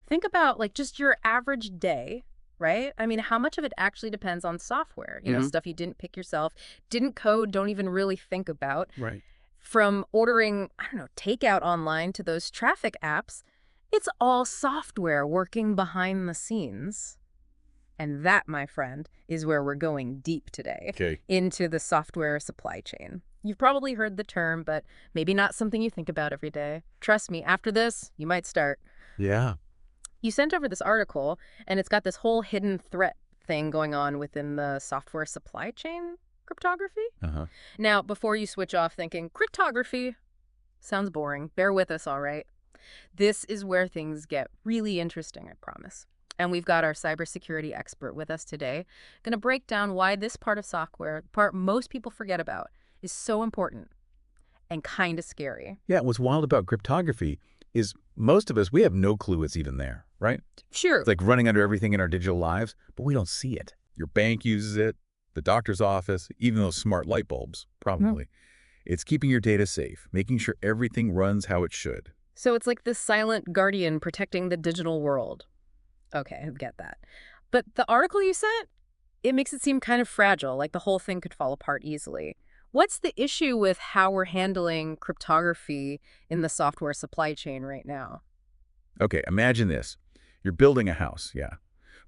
Think about like just your average day, right? I mean, how much of it actually depends on software? Hmm. Stuff you didn't pick yourself, didn't code, don't even really think about. Right. From ordering, I don't know, takeout online to those traffic apps, it's all software working behind the scenes. And that, my friend, is where we're going deep today, Okay. into the software supply chain. You've probably heard the term, but maybe not something you think about every day. Trust me, after this, you might start. Yeah. You sent over this article, and it's got this whole hidden threat thing going on within the software supply chain cryptography. Uh-huh. Now, before you switch off thinking, cryptography sounds boring, bear with us, all right? This is where things get really interesting, I promise. And we've got our cybersecurity expert with us today, going to break down why this part of software, the part most people forget about, is so important and kind of scary. Yeah, what's wild about cryptography is most of us, we have no clue it's even there, right? Sure. It's like running under everything in our digital lives, but we don't see it. Your bank uses it, the doctor's office, even those smart light bulbs, probably. It's keeping your data safe, making sure everything runs how it should. So it's like this silent guardian protecting the digital world. Okay, I get that. But the article you sent, it makes it seem kind of fragile, like the whole thing could fall apart easily. What's the issue with how we're handling cryptography in the software supply chain right now? Okay, imagine this. You're building a house, yeah.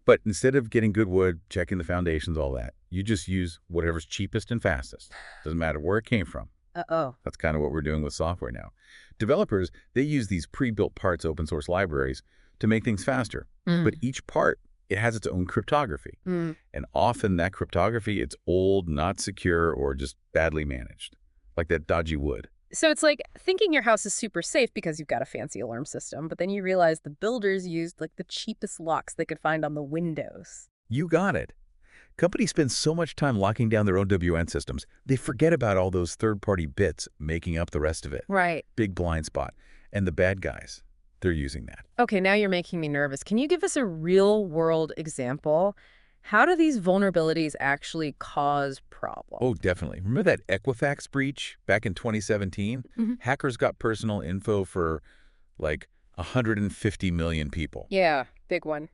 But instead of getting good wood, checking the foundations, all that, you just use whatever's cheapest and fastest. Doesn't matter where it came from. Uh-oh. That's kind of what we're doing with software now. Developers, they use these pre-built parts open source libraries to make things faster. But each part, it has its own cryptography. Mm. And often that cryptography, it's old, not secure, or just badly managed. Like that dodgy wood. So it's like thinking your house is super safe because you've got a fancy alarm system, but then you realize the builders used like the cheapest locks they could find on the windows. You got it. Companies spend so much time locking down their own WN systems, they forget about all those third-party bits making up the rest of it. Right. Big blind spot. And the bad guys, they're using that. Okay, now you're making me nervous. Can you give us a real-world example? How do these vulnerabilities actually cause problems? Oh, definitely. Remember that Equifax breach back in 2017? Mhm. Hackers got personal info for like 150 million people. Yeah, big one.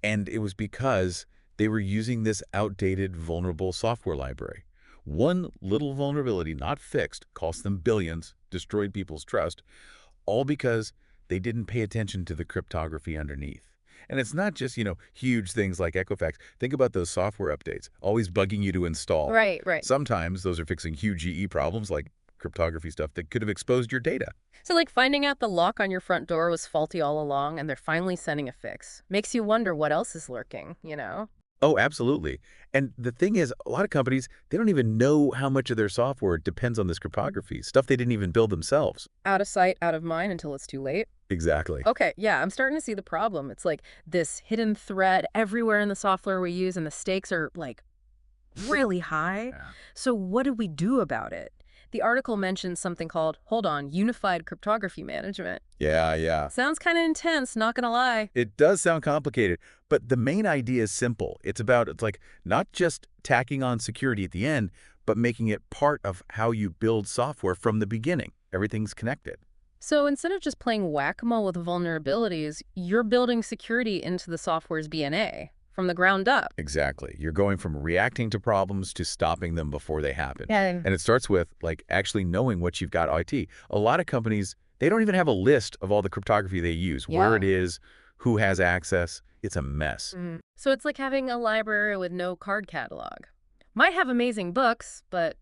And it was because they were using this outdated, vulnerable software library. One little vulnerability, not fixed, cost them billions, destroyed people's trust, all because they didn't pay attention to the cryptography underneath. And it's not just, huge things like Equifax. Think about those software updates, always bugging you to install. Right, right. Sometimes those are fixing huge EE problems like cryptography stuff that could have exposed your data. So like finding out the lock on your front door was faulty all along and they're finally sending a fix. Makes you wonder what else is lurking? Oh, absolutely. And the thing is, a lot of companies, they don't even know how much of their software depends on this cryptography, stuff they didn't even build themselves. Out of sight, out of mind until it's too late. Exactly. Okay, yeah, I'm starting to see the problem. It's like this hidden threat everywhere in the software we use, and the stakes are like really high. Yeah. So what do we do about it? The article mentions something called, hold on, Unified Cryptography Management. Yeah. Sounds kind of intense, not gonna lie. It does sound complicated, but the main idea is simple. It's like not just tacking on security at the end, but making it part of how you build software from the beginning. Everything's connected. So instead of just playing whack-a-mole with vulnerabilities, you're building security into the software's DNA from the ground up. Exactly. You're going from reacting to problems to stopping them before they happen. Yeah. And it starts with like actually knowing what you've got IT. A lot of companies, they don't even have a list of all the cryptography they use, where it is, who has access. It's a mess. So it's like having a library with no card catalog. Might have amazing books, but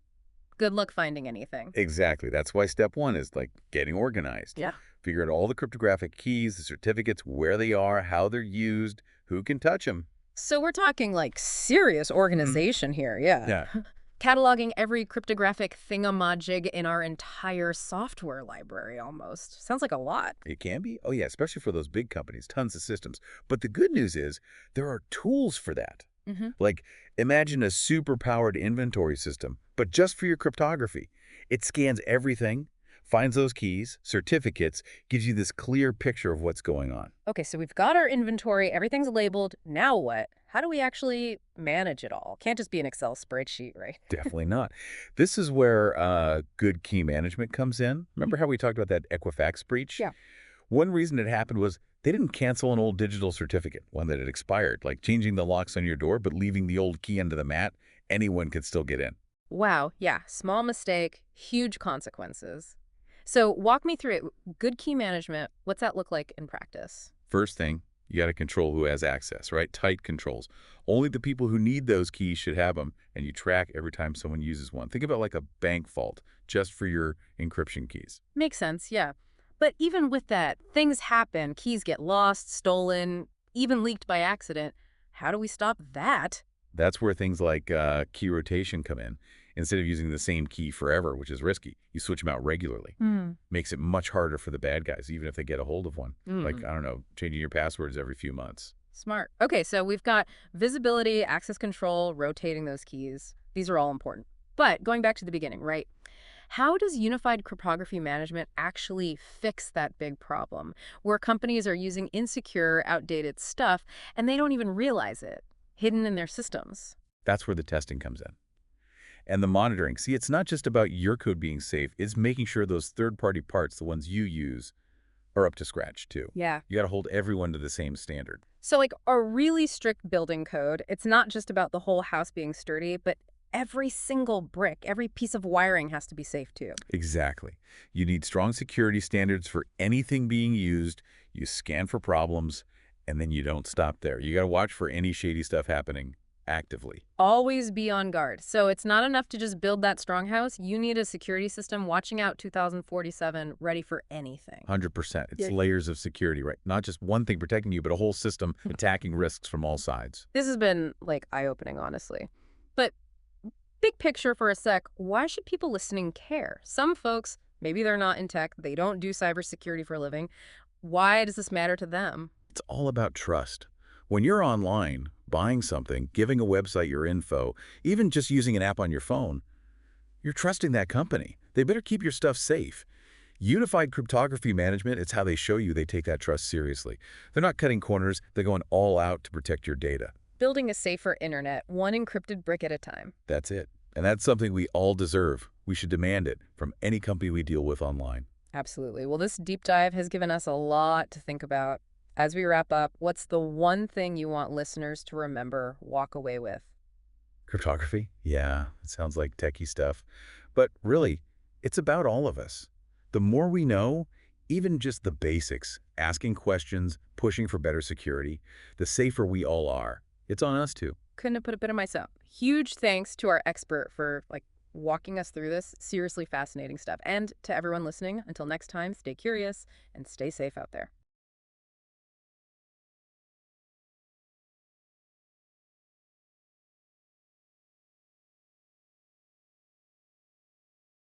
good luck finding anything. Exactly. That's why step one is like getting organized. Yeah. Figure out all the cryptographic keys, the certificates, where they are, how they're used, who can touch them. So we're talking like serious organization here, yeah. Yeah. Cataloging every cryptographic thingamajig in our entire software library almost. Sounds like a lot. It can be. Oh, yeah, especially for those big companies, tons of systems. But the good news is there are tools for that. Like, imagine a super-powered inventory system, but just for your cryptography. It scans everything, finds those keys, certificates, gives you this clear picture of what's going on. Okay, so we've got our inventory, everything's labeled. Now what? How do we actually manage it all? Can't just be an Excel spreadsheet, right? Definitely not. This is where good key management comes in. Remember how we talked about that Equifax breach? Yeah. One reason it happened was They didn't cancel an old digital certificate, one that had expired, like changing the locks on your door but leaving the old key under the mat. Anyone could still get in. Wow, yeah, small mistake, huge consequences. So walk me through it. Good key management, what's that look like in practice? First thing, you got to control who has access, right? Tight controls. Only the people who need those keys should have them, and you track every time someone uses one. Think about like a bank vault just for your encryption keys. Makes sense, yeah. But even with that, things happen. Keys get lost, stolen, even leaked by accident. How do we stop that? That's where things like key rotation come in. Instead of using the same key forever, which is risky, you switch them out regularly. Hmm. Makes it much harder for the bad guys, even if they get a hold of one. Like, Mm. I don't know, changing your passwords every few months. Smart. Okay, so we've got visibility, access control, rotating those keys. These are all important. But going back to the beginning, right? How does unified cryptography management actually fix that big problem where companies are using insecure, outdated stuff and they don't even realize it, hidden in their systems? That's where the testing comes in. And the monitoring. See, it's not just about your code being safe. It's making sure those third-party parts, the ones you use, are up to scratch, too. Yeah. You got to hold everyone to the same standard. So, like a really strict building code, it's not just about the whole house being sturdy, but every single brick, every piece of wiring has to be safe too. Exactly. You need strong security standards for anything being used. You scan for problems, and then you don't stop there. You got to watch for any shady stuff happening actively. Always be on guard. So it's not enough to just build that strong house. You need a security system watching out 2047, ready for anything. 100%. It's Yeah. layers of security, right? Not just one thing protecting you, but a whole system attacking risks from all sides. This has been like eye-opening, honestly. But big picture for a sec, why should people listening care? Some folks, maybe they're not in tech, they don't do cybersecurity for a living. Why does this matter to them? It's all about trust. When you're online, buying something, giving a website your info, even just using an app on your phone, you're trusting that company. They better keep your stuff safe. Unified cryptography management, it's how they show you they take that trust seriously. They're not cutting corners, they're going all out to protect your data. Building a safer internet, one encrypted brick at a time. That's it. And that's something we all deserve. We should demand it from any company we deal with online. Absolutely. Well, this deep dive has given us a lot to think about. As we wrap up, what's the one thing you want listeners to remember, walk away with? Cryptography? Yeah, it sounds like techie stuff. But really, it's about all of us. The more we know, even just the basics, asking questions, pushing for better security, the safer we all are. It's on us too. Couldn't have put it better myself. Huge thanks to our expert for walking us through this seriously fascinating stuff. And to everyone listening, until next time, stay curious and stay safe out there.